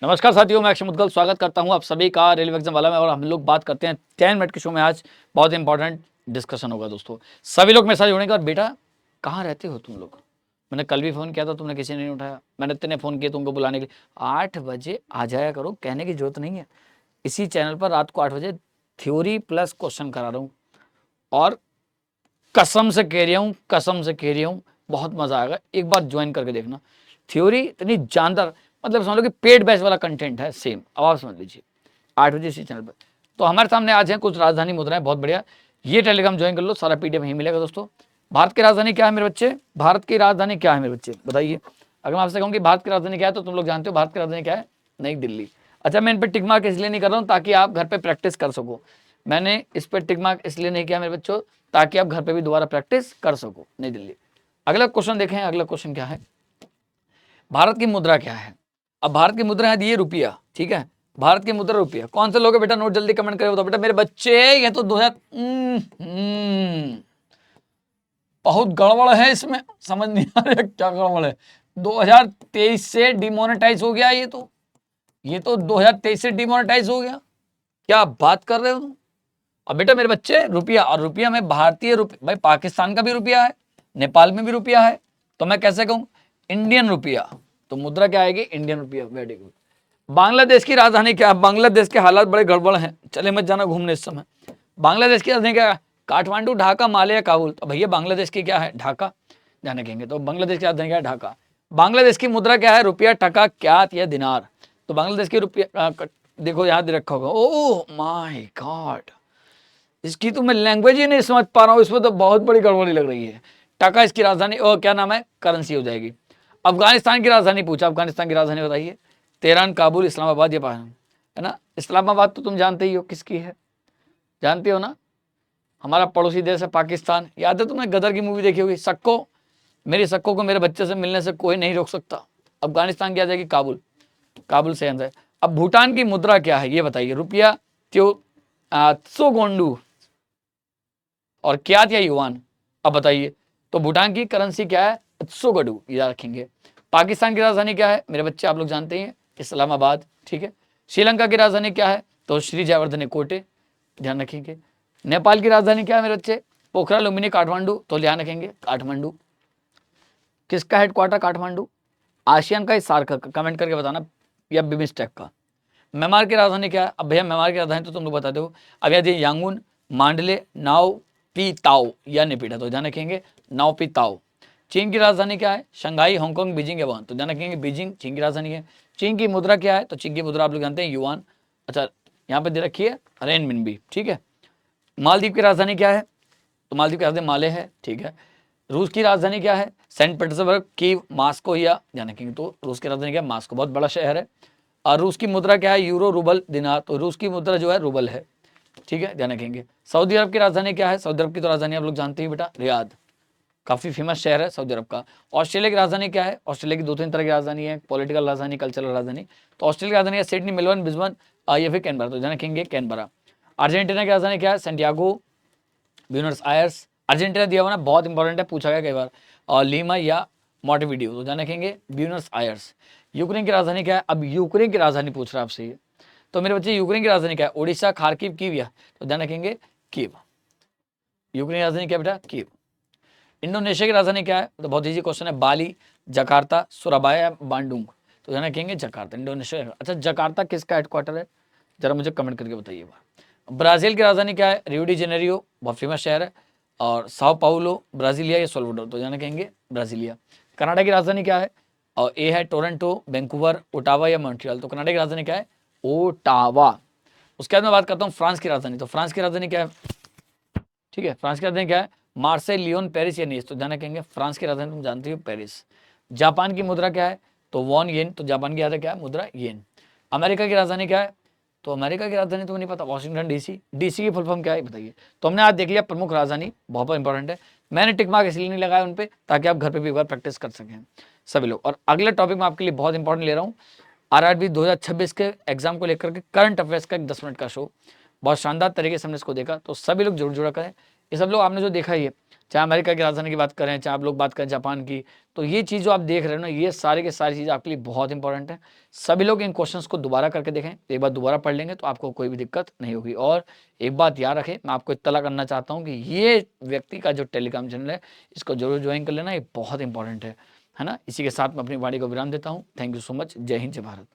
नमस्कार साथियों, मैं अक्षय मुद्गल स्वागत करता हूं आप सभी का रेलवे एग्जाम वाला में। और हम लोग बात करते हैं 10 मिनट के शो में। आज बहुत इंपॉर्टेंट डिस्कशन होगा दोस्तों। सभी लोग मेरे साथ जुड़ेंगे। और बेटा कहाँ रहते हो तुम लोग? मैंने कल भी फ़ोन किया था, तुमने किसी ने नहीं उठाया। मैंने इतने फ़ोन किए तुमको बुलाने के लिए। 8 बजे आ जाया करो, कहने की जरूरत नहीं है। इसी चैनल पर रात को 8 बजे थ्योरी प्लस क्वेश्चन करा रहा हूँ। और कसम से कह रहा हूँ, कसम से कह रहा हूँ, बहुत मज़ा आएगा। एक बार ज्वाइन करके देखना। थ्योरी इतनी जानदार, मतलब समझ लो कि पेड बैच वाला कंटेंट है सेम। अब आप समझ लीजिए 8 बजे इसी चैनल पर। तो हमारे सामने आज हैं कुछ राजधानी मुद्राएं, बहुत बढ़िया। ये टेलीग्राम ज्वाइन कर लो, सारा पीडीएफ यहीं मिलेगा दोस्तों। भारत की राजधानी क्या है मेरे बच्चे? भारत की राजधानी क्या है मेरे बच्चे, बताइए। अगर मैं आपसे कहूँ कि भारत की राजधानी क्या है, तो तुम लोग जानते हो भारत की राजधानी क्या है? नई दिल्ली। अच्छा, मैं इन पर टिक मार्क इसलिए नहीं कर रहा हूँ ताकि आप घर पे प्रैक्टिस कर सको। मैंने इस पर टिक मार्क इसलिए नहीं किया मेरे बच्चों ताकि आप घर पे भी दोबारा प्रैक्टिस कर सको। नई दिल्ली। अगला क्वेश्चन देखें। अगला क्वेश्चन क्या है? भारत की मुद्रा क्या है? अब भारत की मुद्रा है ये रुपया, ठीक है। भारत की मुद्रा रुपया। कौन से लोग हैं बेटा? नोट जल्दी कमेंट करें। बताओ बेटा मेरे बच्चे, ये तो 2000 बहुत गड़बड़ है इसमें, समझ नहीं आ रहा क्या गड़बड़ है। 2023 से डिमोनेटाइज हो गया ये तो 2023 से डिमोनेटाइज हो गया। क्या बात कर रहे हो तुम? अब बेटा मेरे बच्चे रुपया, और रुपया में भारतीय रुपया, भाई पाकिस्तान का भी रुपया है, नेपाल में भी रुपया है, तो मैं कैसे कहूं इंडियन रुपया? तो मुद्रा क्या आएगी? इंडियन रुपया। Very good. बांग्लादेश की राजधानी क्या है? बांग्लादेश के हालात बड़े गड़बड़ हैं, चले मत जाना घूमने इस समय। बांग्लादेश की राजधानी क्या है? काठमांडू, ढाका, माले या काबुल? तो भैया बांग्लादेश की क्या है? ढाका। जाने कहेंगे तो बांग्लादेश की राजधानी क्या है? ढाका। बांग्लादेश की मुद्रा क्या है? रुपया, टका, क्यात या दिनार? तो बांग्लादेश की रुपया देखो याद रखा होगा। ओह माय गॉड, इसकी तो मैं लैंग्वेज ही नहीं समझ पा रहा हूँ, इसमें तो बहुत बड़ी गड़बड़ी लग रही है। टका इसकी राजधानी, और क्या नाम है? करेंसी हो जाएगी। अफगानिस्तान की राजधानी पूछा, अफगानिस्तान की राजधानी बताइए। तेहरान, काबुल, इस्लामाबाद या पहलगाम? है ना। इस्लामाबाद तो तुम जानते ही हो किसकी है, जानते हो ना। हमारा पड़ोसी देश है पाकिस्तान। याद है तुमने गदर की मूवी देखी होगी, सक्को। मेरी सक्को को मेरे बच्चे से मिलने से कोई नहीं रोक सकता। अफगानिस्तान की आ जाएगी काबुल, काबुल से आंसर। अब भूटान की मुद्रा क्या है ये बताइए। रुपया, त्यो, त्सोगोंडू और क्यात या युआन? अब बताइए। तो भूटान की करेंसी क्या है? त्सोगडू, याद रखेंगे। पाकिस्तान की राजधानी क्या है मेरे बच्चे? आप लोग जानते हैं, इस्लामाबाद, ठीक है। श्रीलंका की राजधानी क्या है? तो श्री जयवर्धने कोटे, ध्यान रखेंगे। नेपाल की राजधानी क्या है मेरे बच्चे? पोखरा, लुम्बिनी, काठमांडू? तो ध्यान रखेंगे काठमांडू। किसका हेडक्वार्टर काठमांडू? आसियान का, सार्क का? कमेंट करके बताना, या बिम्स्टेक का? म्यांमार की राजधानी क्या है? अब भैया म्यांमार की राजधानी तो तुम लोग बता दो। अब याद यांगून, मांडले, नाव पी ताओ या निपीटा? तो ध्यान रखेंगे नाव पी ताओ। चीन की राजधानी क्या है? शंघाई, हांगकांग, बीजिंग या वुहान? तो ध्यान रखेंगे बीजिंग चीन की राजधानी है। चीन की मुद्रा क्या है? तो चीन की मुद्रा आप लोग जानते हैं युआन। अच्छा, यहाँ पे दे रखी है रेनमिनबी, ठीक है। मालदीव की राजधानी क्या है? तो मालदीव की राजधानी माले है, ठीक है। रूस की राजधानी क्या है? सेंट पीटर्सबर्ग, कीव, मास्को या? ध्यान रखेंगे तो रूस की राजधानी क्या है? मास्को, बहुत बड़ा शहर है। और रूस की मुद्रा क्या है? यूरो, रूबल, दिनार? तो रूस की मुद्रा जो है रूबल है, ठीक है, ध्यान रखेंगे। सऊदी अरब की राजधानी क्या है? सऊदी अरब की तो राजधानी आप लोग जानते हैं बेटा, रियाद, काफी फेमस शहर है सऊदी अरब का। ऑस्ट्रेलिया की राजधानी क्या है? ऑस्ट्रेलिया की 2-3 तरह की राजधानी है, पॉलिटिकल राजधानी, कल्चरल राजधानी। तो ऑस्ट्रेलिया की राजधानी है सिडनी, मेलबर्न, ब्रिस्बेन या फिर कैनबरा? तो ध्यान रखेंगे कैनबरा। अर्जेंटीना की राजधानी क्या है? Santiago, Buenos Aires? अर्जेंटीना दिया हुआ ना, बहुत इंपॉर्टेंट है, पूछा गया कई बार। और लीमा या मोंटेविडियो? तो ध्यान रखेंगे ब्यूनस आयर्स। यूक्रेन की राजधानी क्या है? अब यूक्रेन की राजधानी पूछ रहा है आपसे ये। तो मेरे बच्चे यूक्रेन की राजधानी क्या है? ओडिशा, खार्किव, कीव या? तो ध्यान रखेंगे कीव। यूक्रेन की राजधानी क्या बेटा? कीव। इंडोनेशिया की राजधानी क्या है? तो बहुत इजी क्वेश्चन है, बाली, जकार्ता, सुराबाया, बांडुंग? तो ध्यान रखेंगे जकार्ता, इंडोनेशिया। अच्छा, जकार्ता किसका हेडक्वार्टर है? जरा मुझे कमेंट करके बताइए। ब्राजील की राजधानी क्या है? रियो डी जेनेरियो, बहुत फेमस शहर है। और साओ पाउलो, ब्राजीलिया या सोल्वाडोर? तो ध्यान रखेंगे ब्राजीलिया। कनाडा की राजधानी क्या है? और ए है टोरंटो, वैंकूवर, ओटावा या मॉन्ट्रियल? तो कनाडा की राजधानी क्या है? ओटावा। उसके बाद मैं बात करता हूँ फ्रांस की राजधानी। तो फ्रांस की राजधानी क्या है? ठीक है, फ्रांस की राजधानी क्या है? मार्से, लियोन, पेरिस या नीस? तो ध्यान रखेंगे फ्रांस की राजधानी तुम जानते हो पेरिस। जापान की मुद्रा क्या है? तो वॉन येन? तो जापान की राजधानी क्या है? मुद्रा येन। अमेरिका की राजधानी क्या है? तो अमेरिका की राजधानी तो नहीं पता, वाशिंगटन डीसी। डीसी की फुल फॉर्म क्या है बताइए। तो हमने आज देख लिया प्रमुख राजधानी, बहुत इंपॉर्टेंट है। मैंने टिक मार्क इसलिए नहीं लगाया उन पे ताकि आप घर पे भी एक बार प्रैक्टिस कर सकें सभी लोग। और अगले टॉपिक में आपके लिए बहुत इंपॉर्टेंट ले रहा हूँ, आरआरबी 2026 के एग्जाम को लेकर के करंट अफेयर्स का एक 10 मिनट का शो। बहुत शानदार तरीके से हमने इसको देखा, तो सभी लोग जरूर जुड़ा करें। ये सब लोग आपने जो देखा ही है, चाहे अमेरिका की राजधानी की बात करें, चाहे आप लोग बात करें जापान की, तो ये चीज़ जो आप देख रहे हो ना, ये सारे के सारी चीज़ आपके लिए बहुत इंपॉर्टेंट है। सभी लोग इन क्वेश्चंस को दोबारा करके देखें, एक बार दोबारा पढ़ लेंगे तो आपको कोई भी दिक्कत नहीं होगी। और एक बात याद रखें, मैं आपको इत्तला करना चाहता हूँ कि ये व्यक्ति का जो टेलीग्राम चैनल है, इसको जरूर ज्वाइन कर लेना, ये बहुत इंपॉर्टेंट है ना। इसी के साथ मैं अपनी वाणी को विराम देता हूँ। Thank you so much. जय हिंद, जय भारत।